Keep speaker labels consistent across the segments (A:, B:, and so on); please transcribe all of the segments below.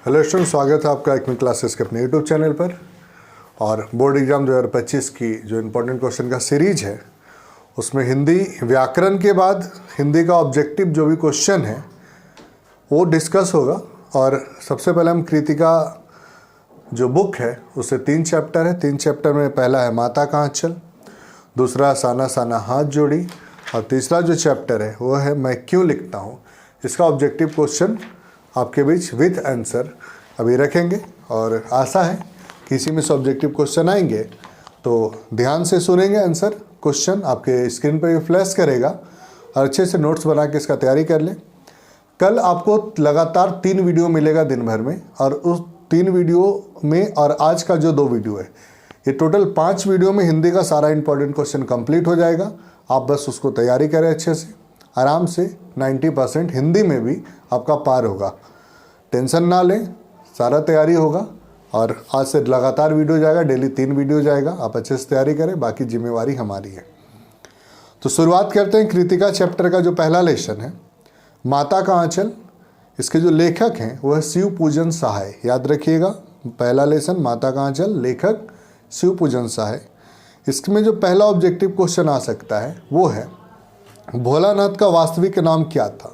A: Hello student, स्वागत है आपका एकमिक क्लासेस के अपने यूट्यूब चैनल पर। और बोर्ड एग्जाम 2025 की जो इम्पोर्टेंट क्वेश्चन का सीरीज है उसमें हिंदी व्याकरण के बाद हिंदी का ऑब्जेक्टिव जो भी क्वेश्चन है वो डिस्कस होगा। और सबसे पहले हम कृतिका जो बुक है उससे 3 चैप्टर है। 3 चैप्टर में पहला है माता का आंचल, दूसरा साना साना हाथ जोड़ी, और तीसरा जो चैप्टर है वो है मैं क्यों लिखता हूँ। इसका ऑब्जेक्टिव क्वेश्चन आपके बीच विथ आंसर अभी रखेंगे और आशा है कि इसी में से ऑब्जेक्टिव क्वेश्चन आएंगे तो ध्यान से सुनेंगे। आंसर क्वेश्चन आपके स्क्रीन पर भी फ्लैश करेगा और अच्छे से नोट्स बना के इसका तैयारी कर लें। कल आपको लगातार 3 वीडियो मिलेगा दिन भर में, और उस 3 वीडियो में और आज का जो 2 वीडियो है ये टोटल 5 वीडियो में हिंदी का सारा इंपॉर्टेंट क्वेश्चन कंप्लीट हो जाएगा। आप बस उसको तैयारी करें अच्छे से, आराम से 90% हिंदी में भी आपका पार होगा। टेंशन ना लें, सारा तैयारी होगा। और आज से लगातार वीडियो जाएगा, डेली 3 वीडियो जाएगा। आप अच्छे से तैयारी करें, बाकी जिम्मेवारी हमारी है। तो शुरुआत करते हैं कृतिका चैप्टर का जो पहला लेसन है माता का आंचल। इसके जो लेखक हैं वो है शिव पूजन सहाय। याद रखिएगा, पहला लेसन माता का आंचल, लेखक शिव पूजन सहाय। इसमें जो पहला ऑब्जेक्टिव क्वेश्चन आ सकता है वो है भोलानाथ का वास्तविक नाम क्या था।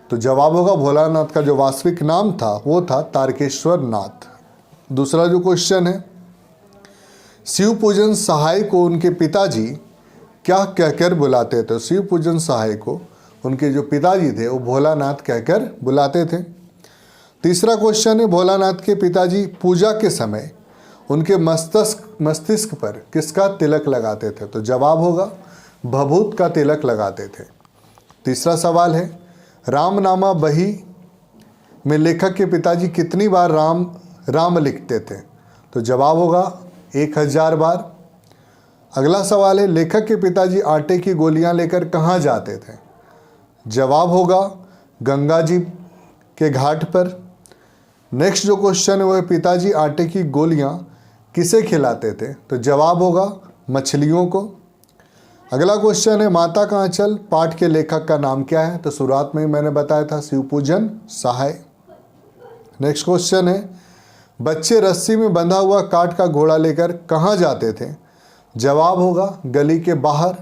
A: तो जवाब होगा भोलानाथ का जो वास्तविक नाम था वो था तारकेश्वर नाथ। दूसरा जो क्वेश्चन है शिव पूजन सहाय को उनके पिताजी क्या कहकर बुलाते थे। शिव पूजन सहाय को उनके जो पिताजी थे वो भोलानाथ कहकर बुलाते थे। तीसरा क्वेश्चन है भोलानाथ के पिताजी पूजा के समय उनके मस्तिष्क पर किसका तिलक लगाते थे। तो जवाब होगा भभूत का तिलक लगाते थे। तीसरा सवाल है रामनामा बही में लेखक के पिताजी कितनी बार राम राम लिखते थे। तो जवाब होगा 1000 बार। अगला सवाल है लेखक के पिताजी आटे की गोलियां लेकर कहाँ जाते थे। जवाब होगा गंगा जी के घाट पर। नेक्स्ट जो क्वेश्चन है वो है पिताजी आटे की गोलियां किसे खिलाते थे। तो जवाब होगा मछलियों को। अगला क्वेश्चन है माता का आंचल पाठ के लेखक का नाम क्या है। तो शुरुआत में ही मैंने बताया था शिवपूजन सहाय। नेक्स्ट क्वेश्चन है बच्चे रस्सी में बंधा हुआ काठ का घोड़ा लेकर कहाँ जाते थे। जवाब होगा गली के बाहर।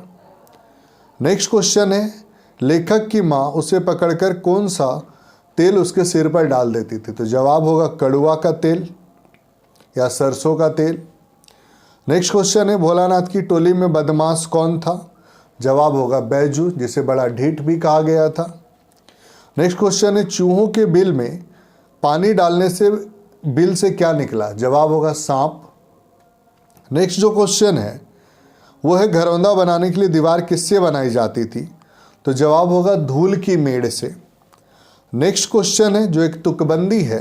A: नेक्स्ट क्वेश्चन है लेखक की माँ उसे पकड़कर कौन सा तेल उसके सिर पर डाल देती थी। तो जवाब होगा कड़ुआ का तेल या सरसों का तेल। नेक्स्ट क्वेश्चन है भोलानाथ की टोली में बदमाश कौन था। जवाब होगा बैजू, जिसे बड़ा ढीठ भी कहा गया था। नेक्स्ट क्वेश्चन है चूहों के बिल में पानी डालने से बिल से क्या निकला। जवाब होगा सांप। नेक्स्ट जो क्वेश्चन है वो है घरौंदा बनाने के लिए दीवार किससे बनाई जाती थी। तो जवाब होगा धूल की मेड़ से। नेक्स्ट क्वेश्चन है जो एक तुकबंदी है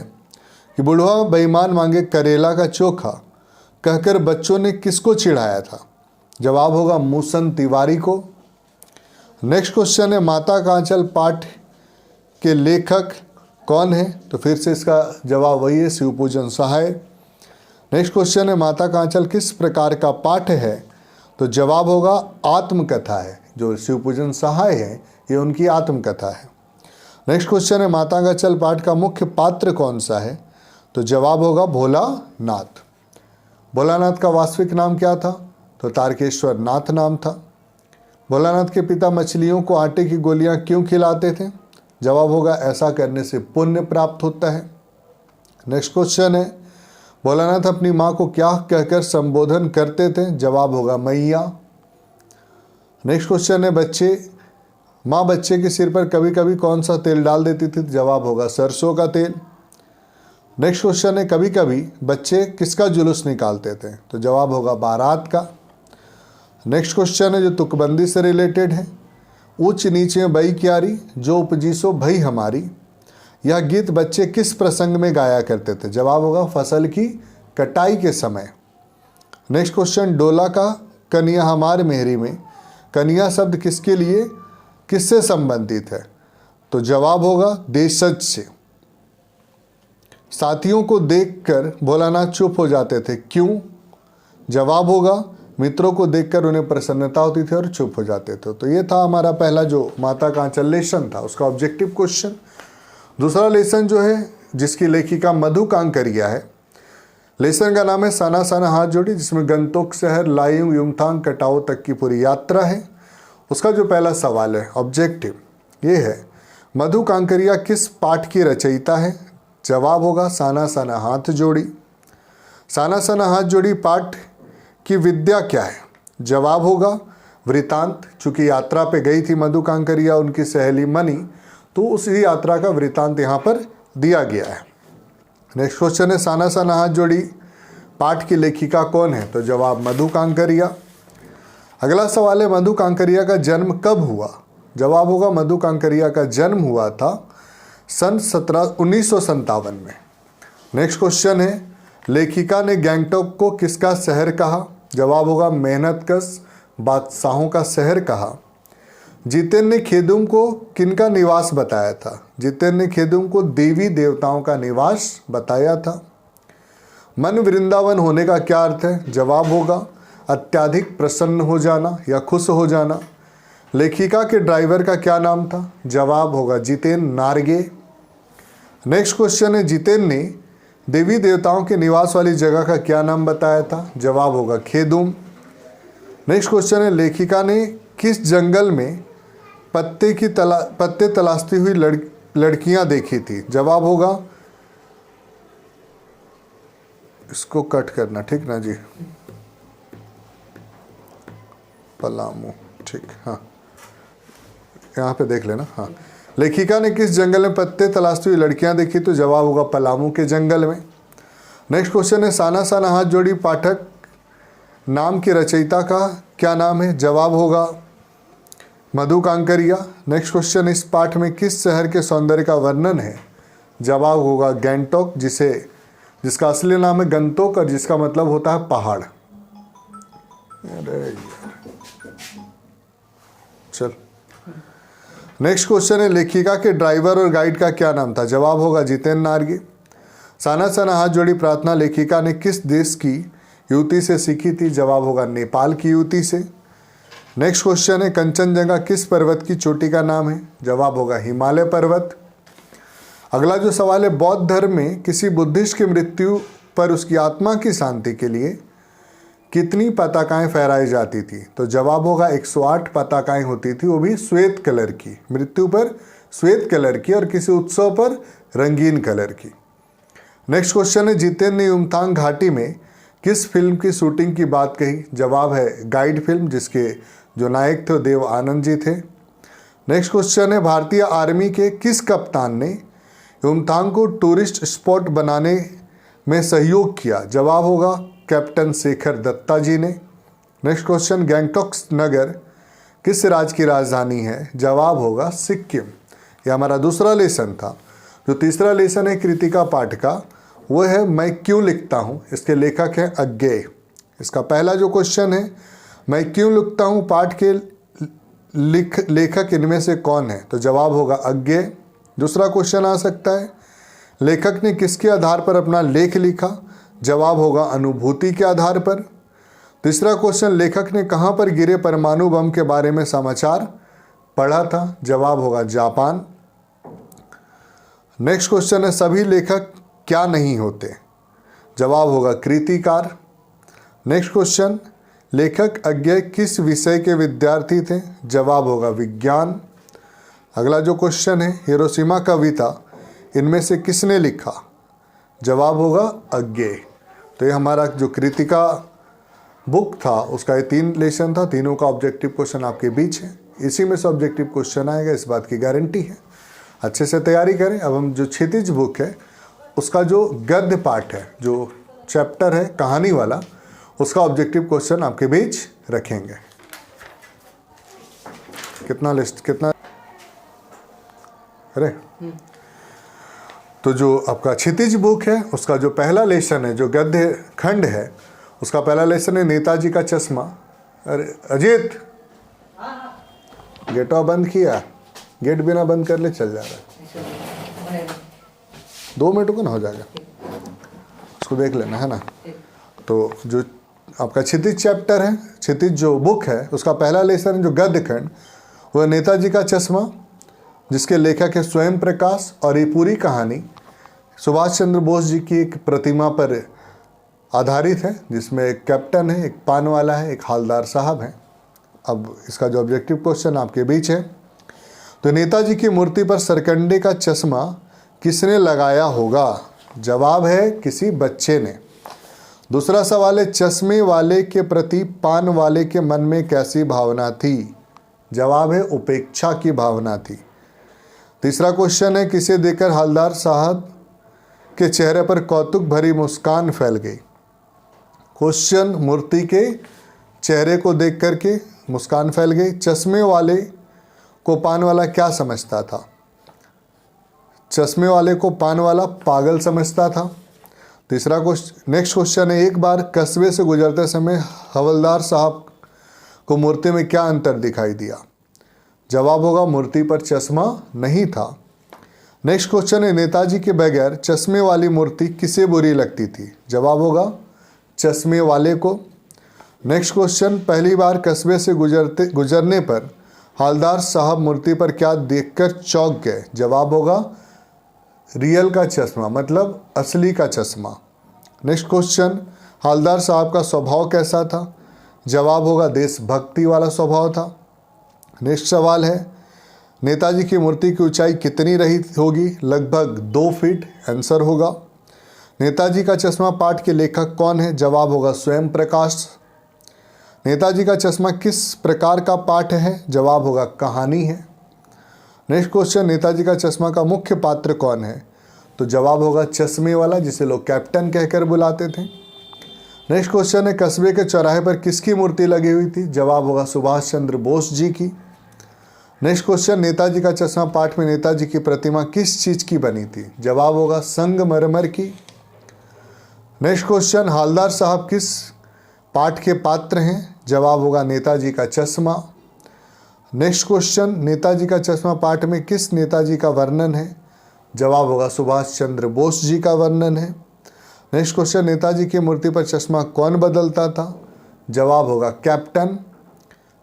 A: कि बुढ़वा बेईमान मांगे करेला का चोखा कहकर बच्चों ने किसको चिढ़ाया था। जवाब होगा मूसन तिवारी को। नेक्स्ट क्वेश्चन है माता का आंचल पाठ के लेखक कौन है। तो फिर से इसका जवाब वही है शिवपूजन सहाय। नेक्स्ट क्वेश्चन है माता का आंचल किस प्रकार का पाठ है। तो जवाब होगा आत्मकथा है। जो शिवपूजन सहाय है ये उनकी आत्मकथा है। नेक्स्ट क्वेश्चन है माता का आंचल पाठ का मुख्य पात्र कौन सा है। तो जवाब होगा भोलानाथ। भोलानाथ का वास्तविक नाम क्या था। तो तारकेश्वर नाथ नाम था। भोलानाथ के पिता मछलियों को आटे की गोलियां क्यों खिलाते थे। जवाब होगा ऐसा करने से पुण्य प्राप्त होता है। नेक्स्ट क्वेश्चन है भोलानाथ अपनी माँ को क्या कहकर संबोधन करते थे। जवाब होगा मैया। नेक्स्ट क्वेश्चन है माँ बच्चे के सिर पर कभी कभी कौन सा तेल डाल देती थी। जवाब होगा सरसों का तेल। नेक्स्ट क्वेश्चन है कभी कभी बच्चे किसका जुलूस निकालते थे। तो जवाब होगा बारात का। नेक्स्ट क्वेश्चन है जो तुकबंदी से रिलेटेड है ऊंच नीचे बई क्यारी जो उपजी सो भई हमारी। यह गीत बच्चे किस प्रसंग में गाया करते थे। जवाब होगा फसल की कटाई के समय। नेक्स्ट क्वेश्चन डोला का कन्या हमार मेहरी में कन्या शब्द किसके लिए किससे संबंधित है। तो जवाब होगा देशज से। साथियों को देखकर भोलानाथ चुप हो जाते थे, क्यों? जवाब होगा मित्रों को देखकर उन्हें प्रसन्नता होती थी और चुप हो जाते थे। तो ये था हमारा पहला जो माता का आंचल लेसन था, उसका ऑब्जेक्टिव क्वेश्चन। दूसरा लेसन जो है जिसकी लेखिका मधु कांकरिया है, लेसन का नाम है साना साना हाथ जोड़ी, जिसमें गंतोक शहर, लायुंग, युमथांग, कटाओ तक की पूरी यात्रा है। उसका जो पहला सवाल है ऑब्जेक्टिव ये है, मधु कांकरिया किस पाठ की रचयिता है? जवाब होगा साना साना हाथ जोड़ी। साना साना हाथ जोड़ी पाठ की विद्या क्या है? जवाब होगा वृतांत। चूंकि यात्रा पे गई थी मधु कांकरिया उनकी सहेली मनी, तो उसी यात्रा का वृतांत यहाँ पर दिया गया है। नेक्स्ट क्वेश्चन है, साना साना हाथ जोड़ी पाठ की लेखिका कौन है? तो जवाब मधु कांकरिया। अगला सवाल है, मधु कांकरिया का जन्म कब हुआ? जवाब होगा मधु कांकरिया का जन्म हुआ था सन 1957 में। नेक्स्ट क्वेश्चन है, लेखिका ने गैंगटॉक को किसका शहर कहा? जवाब होगा मेहनतकश बादशाहों का शहर कहा। जितेन ने खेदुम को किनका निवास बताया था? जितेन ने खेदुम को देवी देवताओं का निवास बताया था। मन वृंदावन होने का क्या अर्थ है? जवाब होगा अत्यधिक प्रसन्न हो जाना या खुश हो जाना। लेखिका के ड्राइवर का क्या नाम था? जवाब होगा जितेन नारगे। नेक्स्ट क्वेश्चन है, जितेन ने देवी देवताओं के निवास वाली जगह का क्या नाम बताया था? जवाब होगा खेदुम। नेक्स्ट क्वेश्चन है, लेखिका ने किस जंगल में पत्ते तलाशती हुई लड़कियां देखी थी? जवाब होगा, इसको कट करना, ठीक ना जी, पलामू, ठीक, हाँ यहाँ पे देख लेना। हाँ, लेखिका ने किस जंगल में पत्ते तलाशती हुई लड़कियां देखी? तो जवाब होगा पलामू के जंगल में। नेक्स्ट क्वेश्चन है, साना साना हाथ जोड़ी पाठक नाम की रचयिता का क्या नाम है? जवाब होगा मधु कांकरिया। नेक्स्ट क्वेश्चन, इस पाठ में किस शहर के सौंदर्य का वर्णन है? जवाब होगा गैंगटॉक, जिसका असली नाम है गंतोक और जिसका मतलब होता है पहाड़। अरे चल, नेक्स्ट क्वेश्चन है, लेखिका के ड्राइवर और गाइड का क्या नाम था? जवाब होगा जितेन नारगे। साना साना हाथ जोड़ी प्रार्थना लेखिका ने किस देश की युवती से सीखी थी? जवाब होगा नेपाल की युवती से। नेक्स्ट क्वेश्चन है, कंचनजंगा किस पर्वत की चोटी का नाम है? जवाब होगा हिमालय पर्वत। अगला जो सवाल है, बौद्ध धर्म में किसी बुद्धिस्ट की मृत्यु पर उसकी आत्मा की शांति के लिए कितनी पताकाएं फहराई जाती थी? तो जवाब होगा 108 पताकाएं होती थी, वो भी श्वेत कलर की। मृत्यु पर श्वेत कलर की और किसी उत्सव पर रंगीन कलर की। नेक्स्ट क्वेश्चन है, जितेन ने युमथांग घाटी में किस फिल्म की शूटिंग की बात कही? जवाब है गाइड फिल्म, जिसके जो नायक थे देव आनंद जी थे। नेक्स्ट क्वेश्चन है, भारतीय आर्मी के किस कप्तान ने युमथांग को टूरिस्ट स्पॉट बनाने में सहयोग किया? जवाब होगा कैप्टन शेखर दत्ता जी ने। नेक्स्ट क्वेश्चन, गैंगटॉक नगर किस राज्य की राजधानी है? जवाब होगा सिक्किम। यह हमारा दूसरा लेसन था। जो तीसरा लेसन है कृतिका पाठ का, वो है मैं क्यों लिखता हूँ। इसके लेखक हैं अज्ञेय। इसका पहला जो क्वेश्चन है, मैं क्यों लिखता हूँ पाठ के लेखक इनमें से कौन है? तो जवाब होगा अज्ञेय। दूसरा क्वेश्चन आ सकता है, लेखक ने किसके आधार पर अपना लेख लिखा? जवाब होगा अनुभूति के आधार पर। तीसरा क्वेश्चन, लेखक ने कहाँ पर गिरे परमाणु बम के बारे में समाचार पढ़ा था? जवाब होगा जापान। नेक्स्ट क्वेश्चन है, सभी लेखक क्या नहीं होते? जवाब होगा कृतिकार। नेक्स्ट क्वेश्चन, लेखक अज्ञेय किस विषय के विद्यार्थी थे? जवाब होगा विज्ञान। अगला जो क्वेश्चन है, हिरोशिमा कविता इनमें से किसने लिखा? जवाब होगा अज्ञेय। तो ये हमारा जो कृतिका बुक था उसका ये 3 लेसन था। तीनों का ऑब्जेक्टिव क्वेश्चन आपके बीच है। इसी में से ऑब्जेक्टिव क्वेश्चन आएगा, इस बात की गारंटी है। अच्छे से तैयारी करें। अब हम जो क्षितिज बुक है उसका जो गद्य पाठ है, जो चैप्टर है कहानी वाला, उसका ऑब्जेक्टिव क्वेश्चन आपके बीच रखेंगे। कितना अरे तो जो आपका क्षितिज बुक है उसका जो पहला लेसन है, जो गद्य खंड है, उसका पहला लेसन है नेताजी का चश्मा। अरे अजीत, गेटवा बंद किया? गेट बिना बंद कर ले चल जा रहा है। 2 मिनट को ना हो जाएगा, उसको देख लेना है ना। तो जो आपका क्षितिज चैप्टर है, क्षितिज जो बुक है उसका पहला लेसन जो गद्य खंड वह नेताजी का चश्मा, जिसके लेखक है स्वयं प्रकाश। और ये पूरी कहानी सुभाष चंद्र बोस जी की एक प्रतिमा पर आधारित है, जिसमें एक कैप्टन है, एक पान वाला है, एक हालदार साहब हैं। अब इसका जो ऑब्जेक्टिव क्वेश्चन आपके बीच है, तो नेताजी की मूर्ति पर सरकंडे का चश्मा किसने लगाया होगा? जवाब है किसी बच्चे ने। दूसरा सवाल है चश्मे वाले के प्रति पान वाले के मन में कैसी भावना थी? जवाब है उपेक्षा की भावना थी। तीसरा क्वेश्चन है किसे देखकर हालदार साहब के चेहरे पर कौतुक भरी मुस्कान फैल गई? क्वेश्चन मूर्ति के चेहरे को देख कर के मुस्कान फैल गई। चश्मे वाले को पान वाला क्या समझता था? चश्मे वाले को पान वाला पागल समझता था। तीसरा क्वेश्चन, नेक्स्ट क्वेश्चन है एक बार कस्बे से गुजरते समय हवलदार साहब को मूर्ति में क्या अंतर दिखाई दिया? जवाब होगा मूर्ति पर चश्मा नहीं था। नेक्स्ट क्वेश्चन है नेताजी के बगैर चश्मे वाली मूर्ति किसे बुरी लगती थी? जवाब होगा चश्मे वाले को। नेक्स्ट क्वेश्चन, पहली बार कस्बे से गुजरने पर हालदार साहब मूर्ति पर क्या देखकर चौंक गए? जवाब होगा रियल का चश्मा, मतलब असली का चश्मा। नेक्स्ट क्वेश्चन, हालदार साहब का स्वभाव कैसा था? जवाब होगा देशभक्ति वाला स्वभाव था। नेक्स्ट सवाल है नेताजी की मूर्ति की ऊंचाई कितनी रही होगी? लगभग 2 फीट आंसर होगा। नेताजी का चश्मा पाठ के लेखक कौन है? जवाब होगा स्वयं प्रकाश। नेताजी का चश्मा किस प्रकार का पाठ है? जवाब होगा कहानी है। नेक्स्ट क्वेश्चन, नेताजी का चश्मा का मुख्य पात्र कौन है? तो जवाब होगा चश्मे वाला, जिसे लोग कैप्टन कहकर बुलाते थे। नेक्स्ट क्वेश्चन है कस्बे के चौराहे पर किसकी मूर्ति लगी हुई थी? जवाब होगा सुभाष चंद्र बोस जी की। नेक्स्ट क्वेश्चन, नेताजी का चश्मा पाठ में नेताजी की प्रतिमा किस चीज की बनी थी? जवाब होगा संगमरमर की। नेक्स्ट क्वेश्चन, हालदार साहब किस पाठ के पात्र हैं? जवाब होगा नेताजी का चश्मा। नेक्स्ट क्वेश्चन, नेताजी का चश्मा पाठ में किस नेताजी का वर्णन है? जवाब होगा सुभाष चंद्र बोस जी का वर्णन है। नेक्स्ट क्वेश्चन, नेताजी की मूर्ति पर चश्मा कौन बदलता था? जवाब होगा कैप्टन।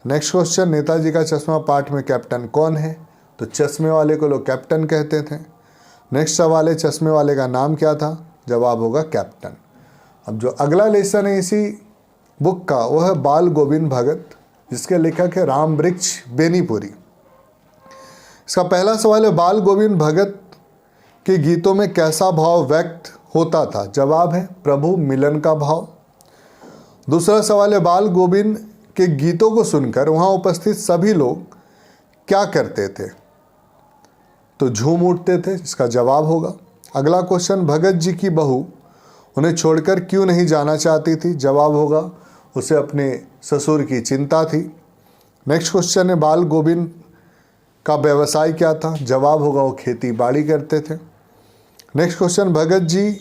A: नेक्स्ट क्वेश्चन, नेताजी का चश्मा पाठ में कैप्टन कौन है? तो चश्मे वाले को लोग कैप्टन कहते थे। नेक्स्ट सवाल है चश्मे वाले का नाम क्या था? जवाब होगा कैप्टन। अब जो अगला लेसन है इसी बुक का वो है बाल गोविंद भगत, जिसके लेखक है राम वृक्ष बेनीपुरी। इसका पहला सवाल है बाल गोविंद भगत के गीतों में कैसा भाव व्यक्त होता था? जवाब है प्रभु मिलन का भाव। दूसरा सवाल है बाल गोविंद के गीतों को सुनकर वहां उपस्थित सभी लोग क्या करते थे? तो झूम उठते थे, इसका जवाब होगा। अगला क्वेश्चन, भगत जी की बहू उन्हें छोड़कर क्यों नहीं जाना चाहती थी? जवाब होगा उसे अपने ससुर की चिंता थी। नेक्स्ट क्वेश्चन है बाल गोविंद का व्यवसाय क्या था? जवाब होगा वो खेती बाड़ी करते थे। नेक्स्ट क्वेश्चन, भगत जी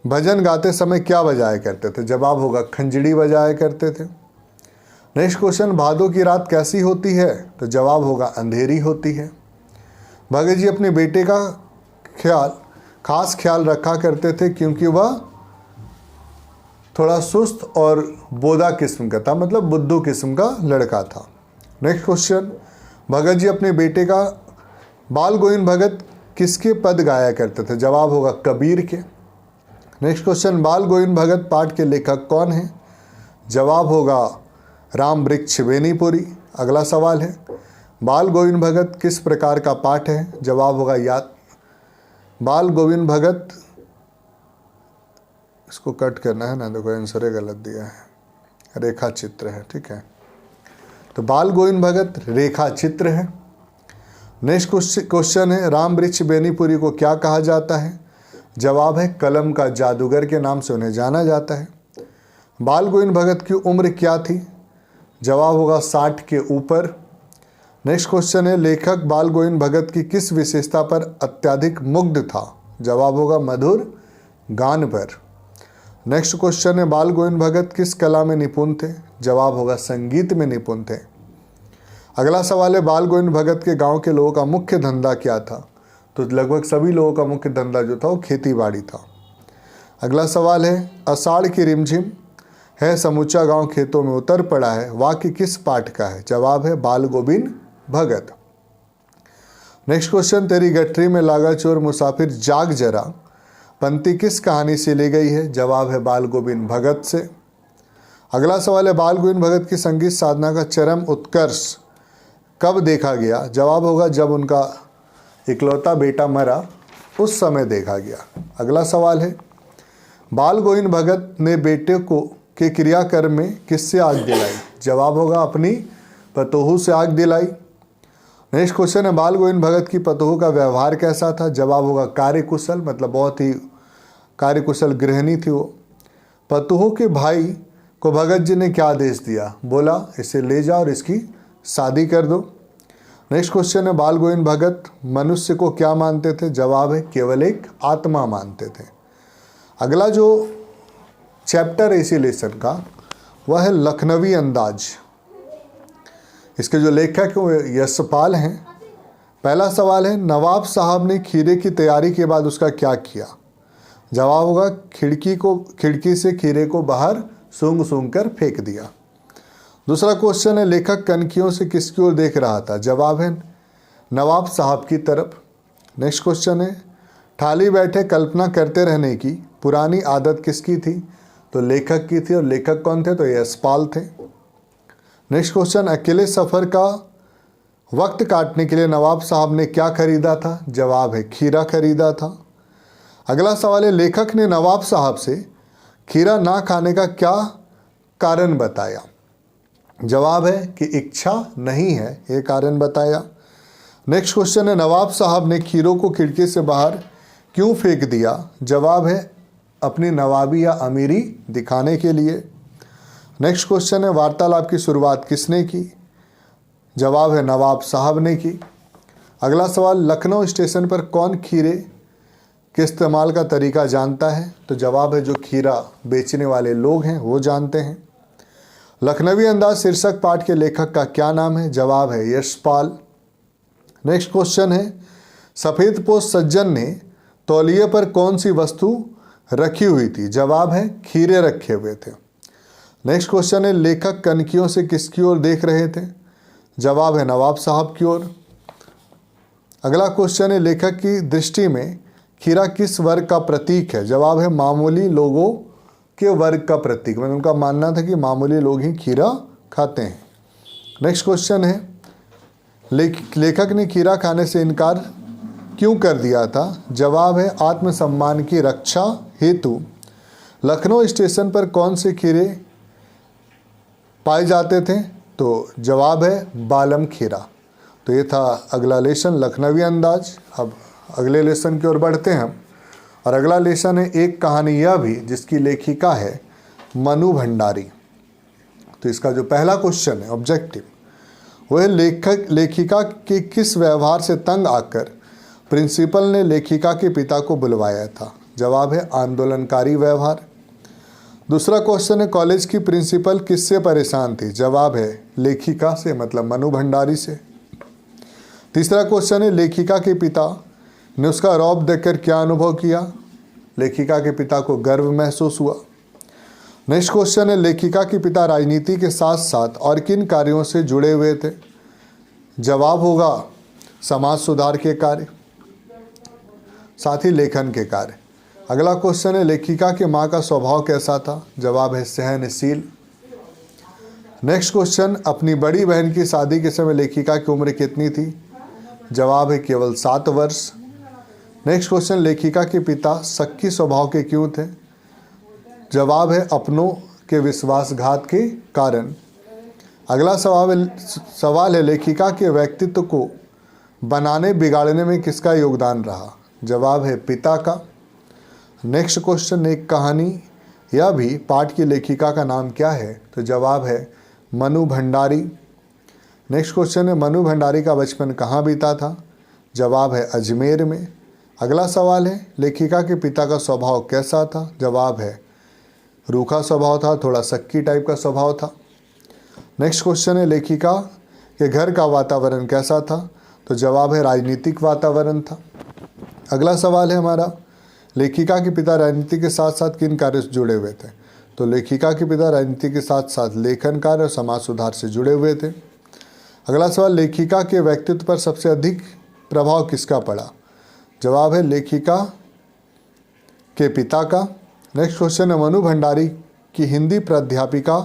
A: भजन गाते समय क्या बजाया करते थे? जवाब होगा खंजड़ी बजाया करते थे। नेक्स्ट क्वेश्चन, भादों की रात कैसी होती है? तो जवाब होगा अंधेरी होती है। भगत जी अपने बेटे का खास ख्याल रखा करते थे क्योंकि वह थोड़ा सुस्त और बोदा किस्म का था, मतलब बुद्धू किस्म का लड़का था। नेक्स्ट क्वेश्चन, भगत जी अपने बेटे का बाल गोविंद भगत किसके पद गाया करते थे? जवाब होगा कबीर के। नेक्स्ट क्वेश्चन, बाल गोविंद भगत पाठ के लेखक कौन है? जवाब होगा राम वृक्ष बेनीपुरी। अगला सवाल है बाल गोविंद भगत किस प्रकार का पाठ है? जवाब होगा याद। बाल गोविंद भगत, इसको कट करना है ना, देखो आंसर गलत दिया है, रेखा चित्र है, ठीक है। तो बाल गोविंद भगत रेखा चित्र है। नेक्स्ट क्वेश्चन है राम वृक्ष बेनीपुरी को क्या कहा जाता है? जवाब है कलम का जादूगर के नाम से उन्हें जाना जाता है। बाल गोविंद भगत की उम्र क्या थी? जवाब होगा 60 के ऊपर। नेक्स्ट क्वेश्चन है लेखक बाल गोविंद भगत की किस विशेषता पर अत्यधिक मुग्ध था? जवाब होगा मधुर गान पर। नेक्स्ट क्वेश्चन है बाल गोविंद भगत किस कला में निपुण थे? जवाब होगा संगीत में निपुण थे। अगला सवाल है बाल गोविंद भगत के गांव के लोगों का मुख्य धंधा क्या था? तो लगभग सभी लोगों का मुख्य धंधा जो था वो खेती बाड़ी था। अगला सवाल है आषाढ़ की रिमझिम है समूचा गांव खेतों में उतर पड़ा है, वाक्य किस पाठ का है? जवाब है बाल गोविंद भगत। नेक्स्ट क्वेश्चन, तेरी गठरी में लागा चोर मुसाफिर जाग जरा, पंक्ति किस कहानी से ली गई है? जवाब है बाल गोविंद भगत से। अगला सवाल है, बाल गोविंद भगत की संगीत साधना का चरम उत्कर्ष कब देखा गया? जवाब होगा जब उनका इकलौता बेटा मरा उस समय देखा गया। अगला सवाल है, बाल गोविंद भगत ने बेटे को के क्रियाकर्म में किससे आग दिलाई? जवाब होगा अपनी पतोहू से आग दिलाई। नेक्स्ट क्वेश्चन है, बाल गोविंद भगत की पतोहू का व्यवहार कैसा था? जवाब होगा कार्यकुशल, मतलब बहुत ही कार्यकुशल गृहिणी थी वो। पतोहू के भाई को भगत जी ने क्या आदेश दिया? बोला इसे ले जाओ और इसकी शादी कर दो। नेक्स्ट क्वेश्चन है, बाल गोविंद भगत मनुष्य को क्या मानते थे? जवाब है केवल एक आत्मा मानते थे। अगला जो चैप्टर है इसी लेसन का वह है लखनवी अंदाज। इसके जो लेखक हैं वो यशपाल हैं। पहला सवाल है, नवाब साहब ने खीरे की तैयारी के बाद उसका क्या किया? जवाब होगा खिड़की से खीरे को बाहर सूंघ सूंघ कर फेंक दिया। दूसरा क्वेश्चन है, लेखक कनखियों से किसकी ओर देख रहा था? जवाब है नवाब साहब की तरफ। नेक्स्ट क्वेश्चन है, ठाली बैठे कल्पना करते रहने की पुरानी आदत किसकी थी? तो लेखक की थी। और लेखक कौन थे? तो यशपाल थे। नेक्स्ट क्वेश्चन, अकेले सफ़र का वक्त काटने के लिए नवाब साहब ने क्या खरीदा था? जवाब है खीरा खरीदा था। अगला सवाल है, लेखक ने नवाब साहब से खीरा ना खाने का क्या कारण बताया? जवाब है कि इच्छा नहीं है, ये कारण बताया। नेक्स्ट क्वेश्चन है, नवाब साहब ने खीरों को खिड़की से बाहर क्यों फेंक दिया? जवाब है अपनी नवाबी या अमीरी दिखाने के लिए। नेक्स्ट क्वेश्चन है, वार्तालाप की शुरुआत किसने की? जवाब है नवाब साहब ने की। अगला सवाल, लखनऊ स्टेशन पर कौन खीरे के इस्तेमाल का तरीका जानता है? तो जवाब है जो खीरा बेचने वाले लोग हैं वो जानते हैं। लखनवी अंदाज शीर्षक पाठ के लेखक का क्या नाम है? जवाब है यशपाल। नेक्स्ट क्वेश्चन है, सफ़ेद पोश सज्जन ने तौलिए पर कौन सी वस्तु रखी हुई थी? जवाब है खीरे रखे हुए थे। नेक्स्ट क्वेश्चन है, लेखक कनखियों से किसकी ओर देख रहे थे? जवाब है नवाब साहब की ओर। अगला क्वेश्चन है, लेखक की दृष्टि में खीरा किस वर्ग का प्रतीक है? जवाब है मामूली लोगों के वर्ग का प्रतीक। मतलब उनका मानना था कि मामूली लोग ही खीरा खाते हैं। नेक्स्ट क्वेश्चन है, लेखक ने खीरा खाने से इनकार क्यों कर दिया था? जवाब है आत्मसम्मान की रक्षा हेतु। लखनऊ स्टेशन पर कौन से खीरे पाए जाते थे? तो जवाब है बालम खीरा। तो ये था अगला लेसन लखनवी अंदाज। अब अगले लेसन की ओर बढ़ते हैं हम, और अगला लेसन है एक कहानी यह भी, जिसकी लेखिका है मनु भंडारी। तो इसका जो पहला क्वेश्चन है ऑब्जेक्टिव, वह लेखिका के किस व्यवहार से तंग आकर प्रिंसिपल ने लेखिका के पिता को बुलवाया था? जवाब है आंदोलनकारी व्यवहार। दूसरा क्वेश्चन है, कॉलेज की प्रिंसिपल किससे परेशान थी? जवाब है लेखिका से, मतलब मनु भंडारी से। तीसरा क्वेश्चन है, लेखिका के पिता ने उसका रौब देखकर क्या अनुभव किया? लेखिका के पिता को गर्व महसूस हुआ। नेक्स्ट क्वेश्चन है, लेखिका के पिता राजनीति के साथ साथ और किन कार्यों से जुड़े हुए थे? जवाब होगा समाज सुधार के कार्य, साथ ही लेखन के कार्य। अगला क्वेश्चन है, लेखिका के माँ का स्वभाव कैसा था? जवाब है सहनशील। नेक्स्ट क्वेश्चन, अपनी बड़ी बहन की शादी के समय लेखिका की उम्र कितनी थी? जवाब है केवल 7 वर्ष। नेक्स्ट क्वेश्चन, लेखिका के पिता शक्की स्वभाव के क्यों थे? जवाब है अपनों के विश्वासघात के कारण। अगला सवाल है, लेखिका के व्यक्तित्व को बनाने बिगाड़ने में किसका योगदान रहा? जवाब है पिता का। नेक्स्ट क्वेश्चन, एक कहानी यह भी पाठ की लेखिका का नाम क्या है? तो जवाब है मनु भंडारी। नेक्स्ट क्वेश्चन है, मनु भंडारी का बचपन कहाँ बीता था? जवाब है अजमेर में। अगला सवाल है, लेखिका के पिता का स्वभाव कैसा था? जवाब है रूखा स्वभाव था, थोड़ा शक्की टाइप का स्वभाव था। नेक्स्ट क्वेश्चन है, लेखिका के घर का वातावरण कैसा था? तो जवाब है राजनीतिक वातावरण था। अगला सवाल है हमारा, लेखिका के पिता राजनीति के साथ साथ किन कार्यों से जुड़े हुए थे? तो लेखिका के पिता राजनीति के साथ साथ लेखन कार्य और समाज सुधार से जुड़े हुए थे। अगला सवाल, लेखिका के व्यक्तित्व पर सबसे अधिक प्रभाव किसका पड़ा? जवाब है लेखिका के पिता का। नेक्स्ट क्वेश्चन है, मनु भंडारी की हिंदी प्राध्यापिका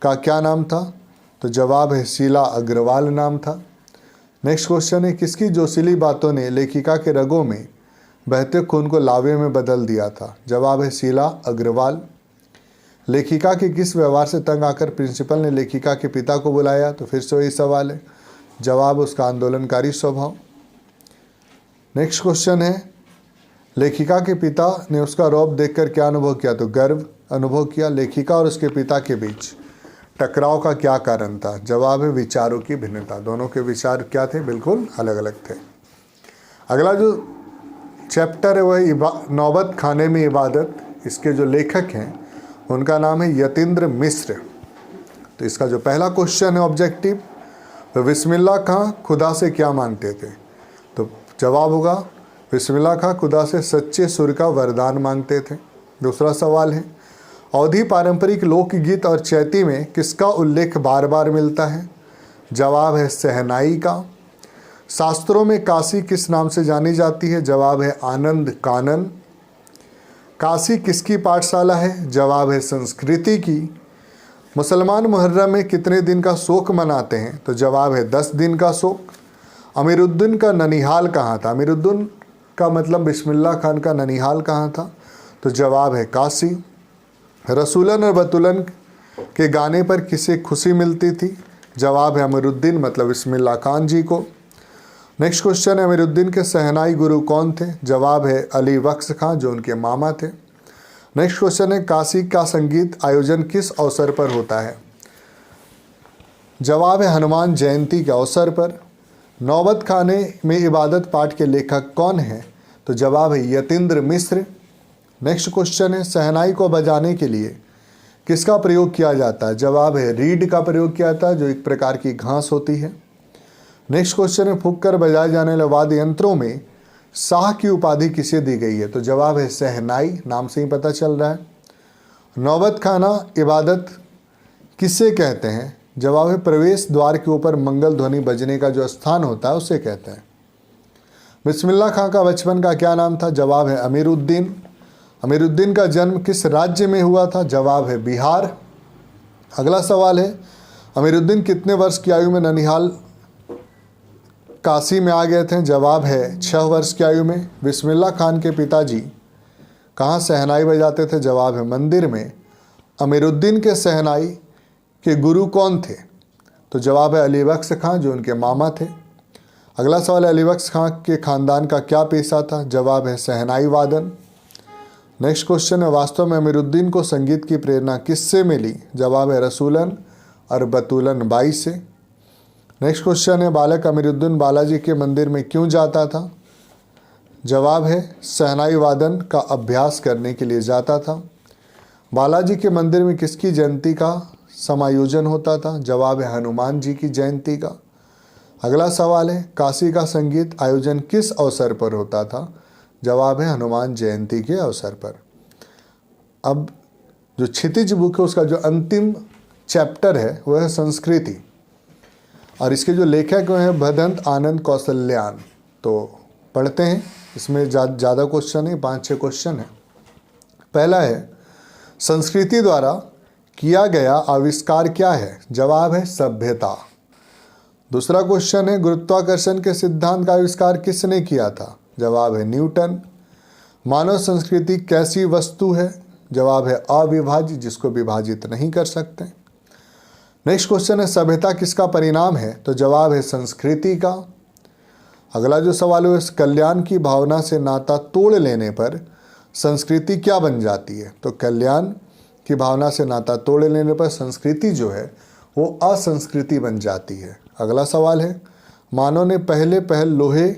A: का क्या नाम था? तो जवाब है शीला अग्रवाल नाम था। नेक्स्ट क्वेश्चन है, किसकी जोशीली बातों ने लेखिका के रगों में बहते खून को लावे में बदल दिया था? जवाब है शीला अग्रवाल। लेखिका के किस व्यवहार से तंग आकर प्रिंसिपल ने लेखिका के पिता को बुलाया? तो फिर से वही सवाल है, जवाब उसका आंदोलनकारी स्वभाव। नेक्स्ट क्वेश्चन है, लेखिका के पिता ने उसका रौब देखकर क्या अनुभव किया? तो गर्व अनुभव किया। लेखिका और उसके पिता के बीच टकराव का क्या कारण था? जवाब है विचारों की भिन्नता। दोनों के विचार क्या थे? बिल्कुल अलग अलग थे। अगला जो चैप्टर है वह नौबत खाने में इबादत। इसके जो लेखक हैं उनका नाम है यतीन्द्र मिश्र। तो इसका जो पहला क्वेश्चन है ऑब्जेक्टिव, तो बिस्मिल्लाह खां खुदा से क्या मांगते थे? तो जवाब होगा बिस्मिल्लाह खां खुदा से सच्चे सुर का वरदान मांगते थे। दूसरा सवाल है, अवधी पारंपरिक लोकगीत और चैती में किसका उल्लेख बार बार मिलता है? जवाब है शहनाई का। शास्त्रों में काशी किस नाम से जानी जाती है? जवाब है आनंद कानन। काशी किसकी पाठशाला है? जवाब है संस्कृति की। मुसलमान मुहर्रम में कितने दिन का शोक मनाते हैं? तो जवाब है 10 दिन का शोक। अमीरुद्दीन का ननिहाल कहाँ था? अमीरुद्दीन का मतलब बिस्मिल्लाह खान का ननिहाल कहाँ था? तो जवाब है काशी। रसूलन और बतूलन के गाने पर किसे खुशी मिलती थी? जवाब है अमीरुद्दीन मतलब बिस्मिल्लाह खान जी को। नेक्स्ट क्वेश्चन है, अमीरुद्दीन के शहनाई गुरु कौन थे? जवाब है अली बख्श खां जो उनके मामा थे। नेक्स्ट क्वेश्चन है, काशी का संगीत आयोजन किस अवसर पर होता है? जवाब है हनुमान जयंती के अवसर पर। नौबत खाने में इबादत पाठ के लेखक कौन हैं? तो जवाब है यतीन्द्र मिश्र। नेक्स्ट क्वेश्चन है, शहनाई को बजाने के लिए किसका प्रयोग किया जाता है? जवाब है रीड का प्रयोग किया जाता है जो एक प्रकार की घास होती है। नेक्स्ट क्वेश्चन है, फूंक कर बजाए जाने वाले वाद्य यंत्रों में शाह की उपाधि किसे दी गई है? तो जवाब है शहनाई, नाम से ही पता चल रहा है। नौबत खाना इबादत किसे कहते हैं? जवाब है प्रवेश द्वार के ऊपर मंगल ध्वनि बजने का जो स्थान होता है उसे कहते हैं। बिस्मिल्लाह खां का बचपन का क्या नाम था? जवाब है अमीरुद्दीन। अमीरुद्दीन का जन्म किस राज्य में हुआ था? जवाब है बिहार। अगला सवाल है, अमीरुद्दीन कितने वर्ष की आयु में ननिहाल काशी में आ गए थे? जवाब है 6 वर्ष की आयु में। बिस्मिल्लाह खान के पिताजी कहाँ शहनाई बजाते थे? जवाब है मंदिर में। अमीरुद्दीन के शहनाई के गुरु कौन थे? तो जवाब है अली बख्श खां जो उनके मामा थे। अगला सवाल है, अली बख्श खां के खानदान का क्या पेशा था? जवाब है शहनाई वादन। नेक्स्ट क्वेश्चन है, वास्तव में अमीरुद्दीन को संगीत की प्रेरणा किससे मिली? जवाब है रसूलन और बतूलन बाई से। नेक्स्ट क्वेश्चन है, बालक अमीरुद्दीन बालाजी के मंदिर में क्यों जाता था? जवाब है शहनाई वादन का अभ्यास करने के लिए जाता था। बालाजी के मंदिर में किसकी जयंती का समायोजन होता था? जवाब है हनुमान जी की जयंती का। अगला सवाल है, काशी का संगीत आयोजन किस अवसर पर होता था? जवाब है हनुमान जयंती के अवसर पर। अब जो क्षितिज बुक है उसका जो अंतिम चैप्टर है वह है संस्कृति और इसके जो लेखक हैं भदंत आनंद कौशल्यान। तो पढ़ते हैं, इसमें ज़्यादा क्वेश्चन है, 5-6 क्वेश्चन है। पहला है, संस्कृति द्वारा किया गया आविष्कार क्या है? जवाब है सभ्यता। दूसरा क्वेश्चन है, गुरुत्वाकर्षण के सिद्धांत का आविष्कार किसने किया था? जवाब है न्यूटन। मानव संस्कृति कैसी वस्तु है? जवाब है अविभाज्य, जिसको विभाजित नहीं कर सकते। नेक्स्ट क्वेश्चन है, सभ्यता किसका परिणाम है? तो जवाब है संस्कृति का। अगला जो सवाल है, कल्याण की भावना से नाता तोड़ लेने पर संस्कृति क्या बन जाती है? तो कल्याण की भावना से नाता तोड़ लेने पर संस्कृति जो है वो असंस्कृति बन जाती है। अगला सवाल है, मानव ने पहल लोहे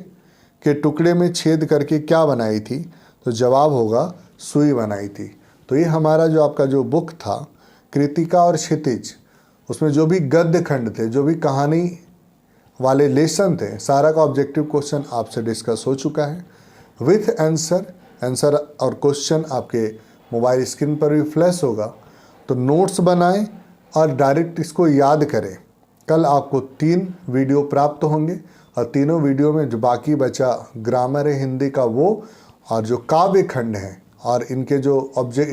A: के टुकड़े में छेद करके क्या बनाई थी? तो जवाब होगा सुई बनाई थी। तो ये हमारा जो आपका जो बुक था कृतिका और क्षितिज, उसमें जो भी गद्य खंड थे, जो भी कहानी वाले लेसन थे, सारा का ऑब्जेक्टिव क्वेश्चन आपसे डिस्कस हो चुका है विथ आंसर और क्वेश्चन आपके मोबाइल स्क्रीन पर भी फ्लैश होगा। तो नोट्स बनाएं और डायरेक्ट इसको याद करें। कल आपको 3 वीडियो प्राप्त होंगे और तीनों वीडियो में जो बाकी बचा ग्रामर है हिंदी का वो, और जो काव्य खंड है और इनके जो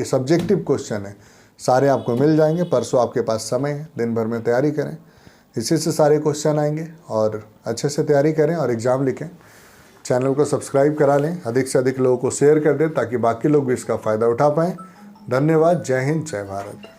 A: सब्जेक्टिव क्वेश्चन है सारे आपको मिल जाएंगे। परसों आपके पास समय है, दिन भर में तैयारी करें, इसी से सारे क्वेश्चन आएंगे और अच्छे से तैयारी करें और एग्ज़ाम लिखें। चैनल को सब्सक्राइब करा लें, अधिक से अधिक लोगों को शेयर कर दें ताकि बाकी लोग भी इसका फ़ायदा उठा पाएँ। धन्यवाद। जय हिंद, जय भारत।